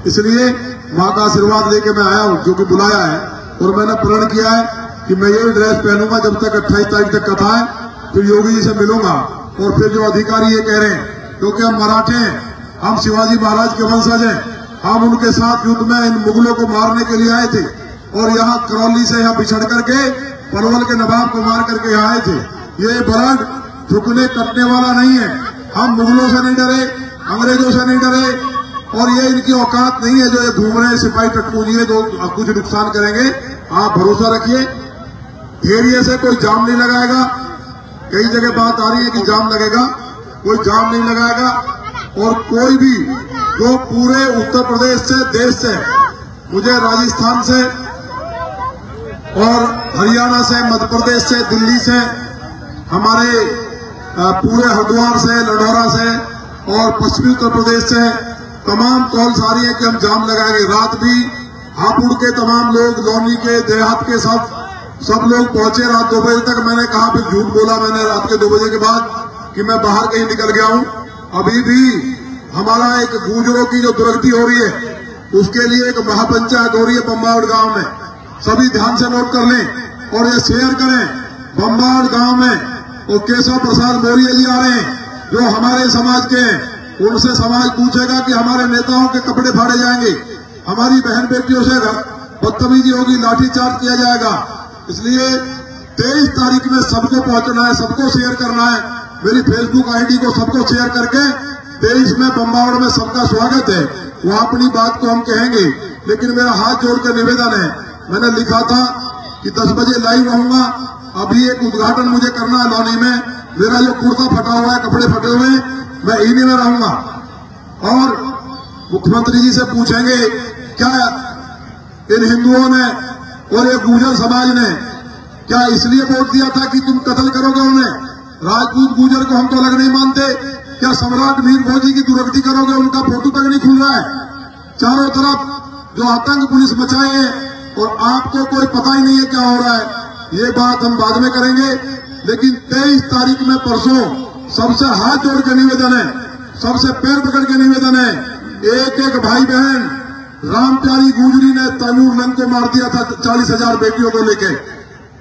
इसलिए माँ का आशीर्वाद लेके मैं आया हूँ, जो कि बुलाया है, और मैंने प्रण किया है कि मैं यही ड्रेस पहनूंगा जब तक 28 तारीख तक कथा है। फिर योगी जी से मिलूंगा, और फिर जो अधिकारी ये कह रहे हैं, क्योंकि हम मराठे हैं, हम शिवाजी महाराज के वंशज हैं, हम उनके साथ युद्ध में इन मुगलों को मारने के लिए आए थे, और यहाँ करौली से यहाँ बिछड़ करके पलवल के नवाब को मार करके यहाँ आए थे। ये बलड झुकने कटने वाला नहीं है। हम मुगलों से नहीं डरे, अंग्रेजों से नहीं डरे, और ये इनकी औकात नहीं है जो ये घूम रहे हैं सिपाही टटपूजिए जो कुछ नुकसान करेंगे। आप भरोसा रखिए, एरिया से कोई जाम नहीं लगाएगा। कई जगह बात आ रही है कि जाम लगेगा, कोई जाम नहीं लगाएगा। और कोई भी जो पूरे उत्तर प्रदेश से, देश से, मुझे राजस्थान से और हरियाणा से, मध्य प्रदेश से, दिल्ली से, हमारे पूरे हरिद्वार से, लडौरा से और पश्चिमी उत्तर प्रदेश से तमाम कॉल्स आ रही है कि हम जाम लगाएंगे। रात भी हापुड़ के तमाम लोग, लौनी के, देहात के सब लोग पहुंचे रात 2 बजे तक। मैंने कहा, फिर झूठ बोला मैंने रात के 2 बजे के बाद कि मैं बाहर कहीं निकल गया हूं। अभी भी हमारा एक गुजरों की जो दुर्गति हो रही है, उसके लिए एक महापंचायत हो रही है बम्बावड़ गांव में। सभी ध्यान से नोट कर लें और ये शेयर करें। बम्बावड़ गांव में वो केशव प्रसाद मौर्य जी आ रहे हैं, जो हमारे समाज के हैं। उनसे समाज पूछेगा कि हमारे नेताओं के कपड़े फाड़े जाएंगे, हमारी बहन बेटियों से बदतमीजी होगी, लाठीचार्ज किया जाएगा। इसलिए 23 तारीख में सबको पहुंचना है, सबको शेयर करना है। मेरी फेसबुक आईडी को सबको शेयर करके 23 में बम्बावड़ में सबका स्वागत है। वहां अपनी बात को हम कहेंगे, लेकिन मेरा हाथ जोड़ कर निवेदन है, मैंने लिखा था कि 10 बजे लाइव रहूंगा। अभी एक उद्घाटन मुझे करना है लौनी में। मेरा जो कुर्ता फटा हुआ है, कपड़े फटे हुए हैं, मैं इन्हीं में रहूंगा। और मुख्यमंत्री जी से पूछेंगे, क्या इन हिंदुओं ने और एक गुर्जर समाज ने क्या इसलिए वोट दिया था कि तुम कत्ल करोगे उन्हें? राजपूत गुर्जर को हम तो अलग नहीं मानते। क्या सम्राट वीर भोजी की दुर्गति करोगे? उनका फोटो तक नहीं खुल रहा है। चारों तरफ जो आतंक पुलिस मचाए है, और आपको कोई पता ही नहीं है क्या हो रहा है। ये बात हम बाद में करेंगे, लेकिन 23 तारीख में परसों सबसे हाथ जोड़ के निवेदन है, सबसे पैर पकड़ के निवेदन है, एक एक भाई बहन, राम प्यारी गुजरी ने तैमूर लंग को मार दिया था 40,000 बेटियों को लेके।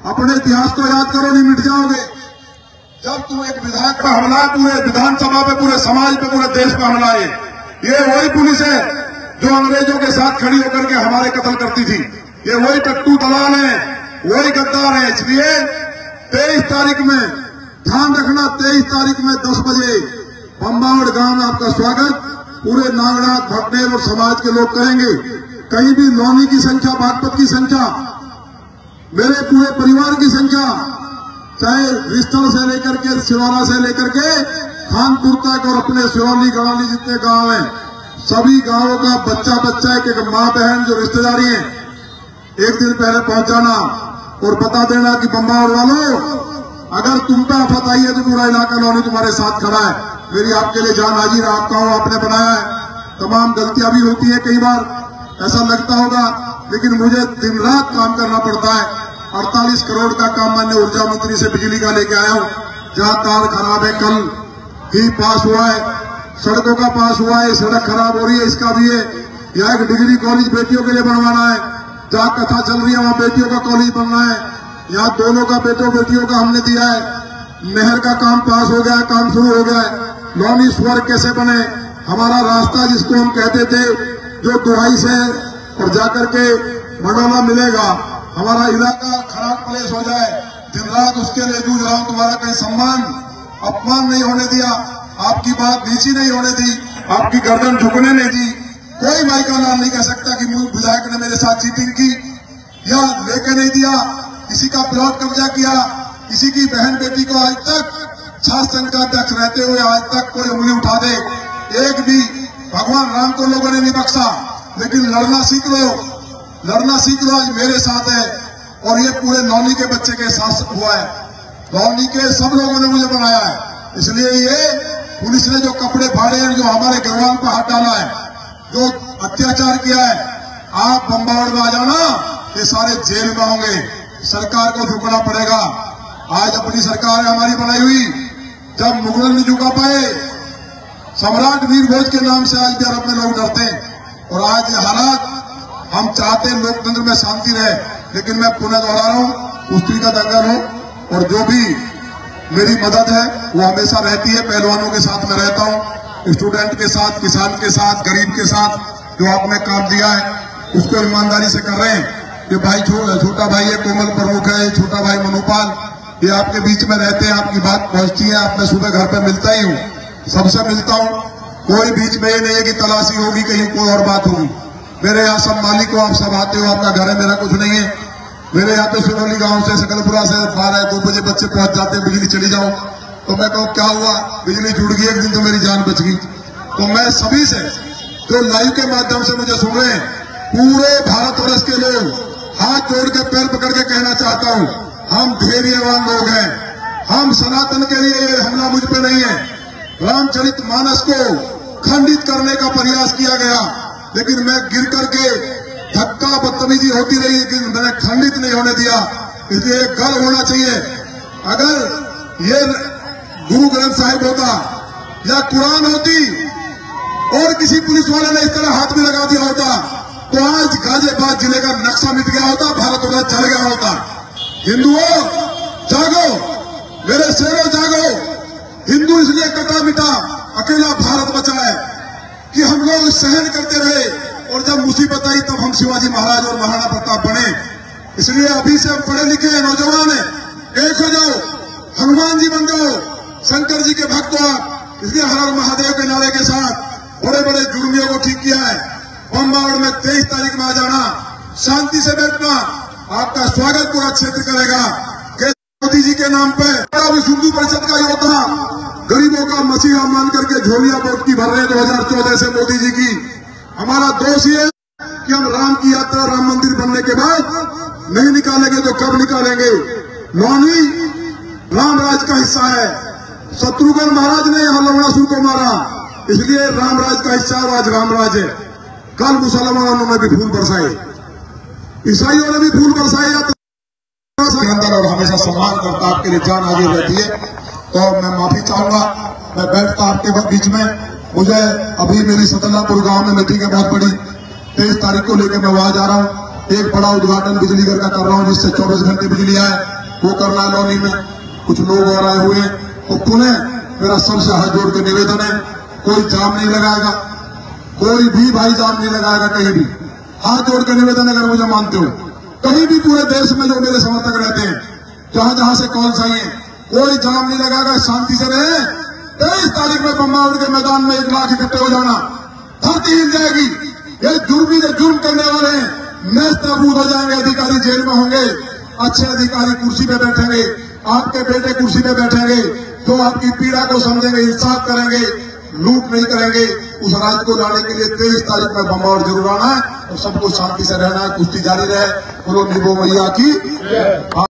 अपने इतिहास को याद करो, नहीं मिट जाओगे। जब तुम एक विधायक पर हमला, पूरे विधानसभा पे, पूरे समाज पे, पूरे देश पे हमला है। ये वही पुलिस है जो अंग्रेजों के साथ खड़ी होकर के हमारे कत्ल करती थी। ये वही टट्टू दलाल है, वही गद्दार है। इसलिए 23 तारीख में ध्यान रखना, 23 तारीख में 10 बजे बम्बावड़ गांव में आपका स्वागत पूरे नागनाथ भटनेर और समाज के लोग करेंगे। कहीं भी लौनी की संख्या, बागपत की संख्या, मेरे पूरे परिवार की संख्या, चाहे रिश्तल से लेकर के, सिवाना से लेकर के खानपुर तक, और अपने सिवौली गड़ौली जितने गांव हैं, सभी गांवों का बच्चा बच्चा, एक माँ बहन जो रिश्तेदारी है, एक दिन पहले पहुंचाना और बता देना कि बम्बावड़ वालों, अगर तुम पे आफत आई है तो पूरा इलाका लौनी तुम्हारे साथ खड़ा है। मेरी आपके लिए जान हाजिर है, आपका हो, आपने बनाया है। तमाम गलतियां भी होती है, कई बार ऐसा लगता होगा, लेकिन मुझे दिन रात काम करना पड़ता है। 48 करोड़ का काम मैंने ऊर्जा मंत्री से बिजली का लेके आया हूं। जहां तार खराब है, कल ही पास हुआ है, सड़कों का पास हुआ है, सड़क खराब हो रही है, इसका भी है। यहाँ एक डिग्री कॉलेज बेटियों के लिए बनवाना है, जहाँ कथा चल रही है वहाँ बेटियों का कॉलेज बनना है। यहाँ दोनों का बेटियों का हमने दिया है। नहर का काम पास हो गया है, काम शुरू हो गया है। लौनी स्वर्ग कैसे बने, हमारा रास्ता जिसको हम कहते थे, जो दुहाई से और जाकर के मंडोला मिलेगा, हमारा इलाका खराब प्लेस हो जाए, दिन रात उसके लिए जूझ रहा हूं। तुम्हारा कहीं सम्मान अपमान नहीं होने दिया, आपकी बात नीची नहीं होने दी, आपकी गर्दन झुकने नहीं दी। कोई भाई का नाम नहीं कह सकता कि विधायक ने मेरे साथ चीटिंग की या लेके नहीं दिया, किसी का प्लॉट कब्जा किया, किसी की बहन बेटी को आज तक छात्र संघ का अध्यक्ष रहते हुए आज तक कोई उंगली उठा दे, एक भी। भगवान राम को लोगों ने नहीं बख्शा, लेकिन लड़ना सीख लो, लड़ना सीख लो। आज मेरे साथ है, और ये पूरे लौनी के बच्चे के साथ हुआ है। लौनी के सब लोगों ने मुझे बनाया है। इसलिए ये पुलिस ने जो कपड़े फाड़े हैं, जो हमारे गढ़वाल पर हाथ डाला है, जो अत्याचार किया है, आप बम्बावड़ में आ जाना, ये सारे जेल में होंगे। सरकार को झुकना पड़ेगा। आज अपनी सरकार है हमारी बनाई हुई, जब मुगल नहीं झुका पाए, सम्राट वीर भोज के नाम से आज भी अरब में लोग डरते हैं। और आज ये हालात हम चाहते हैं लोकतंत्र में शांति रहे, लेकिन मैं पुनः दोहरा रहा हूँ, कुश्ती का दंगल हो और जो भी मेरी मदद है वो हमेशा रहती है। पहलवानों के साथ मैं रहता हूँ, स्टूडेंट के साथ, किसान के साथ, गरीब के साथ। जो आपने काम दिया है उसको ईमानदारी से कर रहे हैं। ये भाई छोटा भाई है, कोमल प्रमुख है, छोटा भाई मनोपाल, ये आपके बीच में रहते हैं, आपकी बात पहुंचती है। आप मैं सुबह घर पे मिलता ही हूँ, सबसे मिलता हूँ। कोई बीच में ये नहीं है कि तलाशी होगी, कहीं कोई और बात होगी। मेरे यहाँ सब मालिक हो, आप सब आते हो, आपका घर है, मेरा कुछ नहीं है। मेरे यहाँ पे सुनौली गांव से, सकलपुरा से 12-2 बजे बच्चे पहुंच जाते हैं, बिजली चली जाओ तो मैं कहूँ क्या हुआ, बिजली जुड़ गई, एक दिन तो मेरी जान बच गई। तो मैं सभी से जो लाइव के माध्यम से मुझे सुन रहे हैं, पूरे भारतवर्ष के लोग हाथ जोड़ के पैर पकड़ के कहना चाहता हूँ, हम धैर्यवान लोग हैं। हम सनातन के लिए ये हमला मुझ पे नहीं है। रामचरितमानस को खंडित करने का प्रयास किया गया, लेकिन मैं गिर करके धक्का बदतमीजी होती रही, लेकिन मैंने खंडित नहीं होने दिया। इसलिए गर्व होना चाहिए। अगर ये गुरु ग्रंथ साहिब होता या कुरान होती और किसी पुलिस वाले ने इस तरह हाथ में लगा दिया होता तो आज गाजियाबाद जिले का नक्शा मिट गया होता, भारत चल गया होता। हिंदुओं जागो, मेरे शेरों जागो। हिंदू इसलिए कटा मिटा, अकेला भारत बचा है कि हम लोग सहन करते रहे और जब मुसीबत आई तब हम शिवाजी महाराज और महाराणा प्रताप बने। इसलिए अभी से हम पढ़े लिखे नौजवान हैं, एक हो जाओ, हनुमान जी बन जाओ, शंकर जी के भक्त हो आप। इसलिए हर हर महादेव के नारे के साथ बड़े बड़े जुर्मियों को ठीक किया है। बम्बावड़ में 23 तारीख में आ जाना, शांति से बैठना, आपका स्वागत पूरा क्षेत्र करेगा। मोदी जी के नाम पे हिंदू परिषद का योद्धा गरीबों का मसीहा मान करके झोलियां वोट की भर रहे हैं 2014 से मोदी जी की। हमारा दोष ये कि हम राम की यात्रा, राम मंदिर बनने के बाद नहीं निकालेंगे तो कब निकालेंगे। लौनी राम राज का हिस्सा है। शत्रुघ्न महाराज ने यहां लवणासुर को मारा, इसलिए राम राज का हिस्सा आज राम राज है। कल मुसलमानों ने भी फूल बरसाए, ईसाइयों ने भी फूल बरसाए। और हमेशा सम्मान करता, आपके लिए जान आगे रहती है। तो मैं माफी चाहूंगा, मैं बैठता आपके बीच में। मुझे अभी मेरी सतल्लापुर गांव में मीटिंग है बहुत बड़ी, 23 तारीख को लेकर मैं वहां जा रहा हूं। एक बड़ा उद्घाटन बिजली घर का कर रहा हूं, जिससे 24 घंटे बिजली आए, वो करना है लौनी में। कुछ लोग और आए हुए, तो पुनः मेरा सबसे हाथ जोड़ के निवेदन है, कोई जाम नहीं लगाएगा, कोई भी भाई जाम नहीं लगाएगा कहीं भी। हाथ जोड़ के निवेदन, अगर मुझे मानते हो, कहीं भी पूरे देश में जो मेरे समर्थक रहते हैं, जहां जहां से कॉल चाहिए, कोई जाम नहीं लगाएगा, शांति से रहे। 23 तारीख में बम्बावड़ के मैदान में 1 लाख इकट्ठे हो जाना, धरती हिल जाएगी। ये जुर्मी जो जुर्म करने वाले हैं नेस्त नाबूद हो जाएंगे, अधिकारी जेल में होंगे, अच्छे अधिकारी कुर्सी पे बैठेंगे, आपके बेटे कुर्सी पे बैठेंगे, जो आपकी पीड़ा को समझेंगे, इंसाफ करेंगे, लूट नहीं करेंगे। उस राज को लाने के लिए 23 तारीख में बम्बावड़ जरूर आना है और सबको शांति से रहना है। कुश्ती जारी रहे। बोलो निभो मैया की।